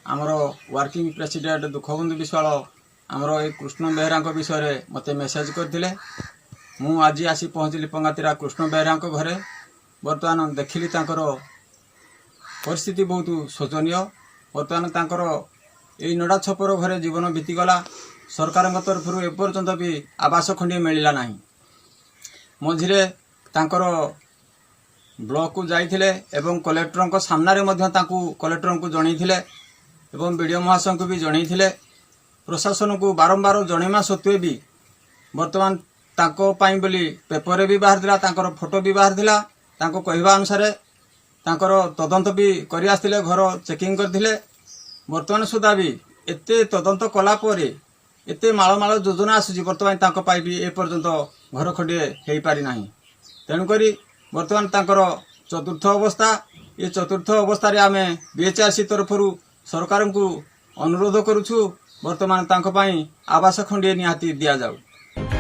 आमर working president दुखबंधु Vishwal आमर ए कृष्ण बेहरा विषय मत मेसेज करते मु आज आसी पहुँचली पंगातीरा कृष्ण बेहरा घरे बर्तमान देखिली परिस्थिति बहुत शोचनीय। बर्तमान यही नड़ा छपर घरे जीवन बीतीगला। सरकार तरफ एपर्यंत भी आवास खंडे मिलला ना। मझिरे ब्लॉक को जाइथिले एवं कलेक्टर सामने कलेक्टर को जनईथिले एवं बीडीओ महाशय को भी जनईथिले। प्रशासन को बारंबार जनईमा सत्वे भी वर्तमान ताको पाई बोली पेपर भी बाहर तांकर फोटो भी बाहर थिला। तांको कहवा अनुसार तांकर तदंत भी करि आस्थिले, घर चेकिंग करथिले। वर्तमान सुधा भी एते तदंत कला परे एते माଳ योजना आसुची वर्तमान तांको पाई भी ए पर्यंत घर खंडे हेई पारि नाही। तेणुकरी वर्तमान तांकर चतुर्थ अवस्था। ये चतुर्थ अवस्था रे आमे बीएचआरसी तरफ सरकार को अनुरोध करूछु वर्तमान तांको पाई आवास खंडे निहाती दिया जाऊ।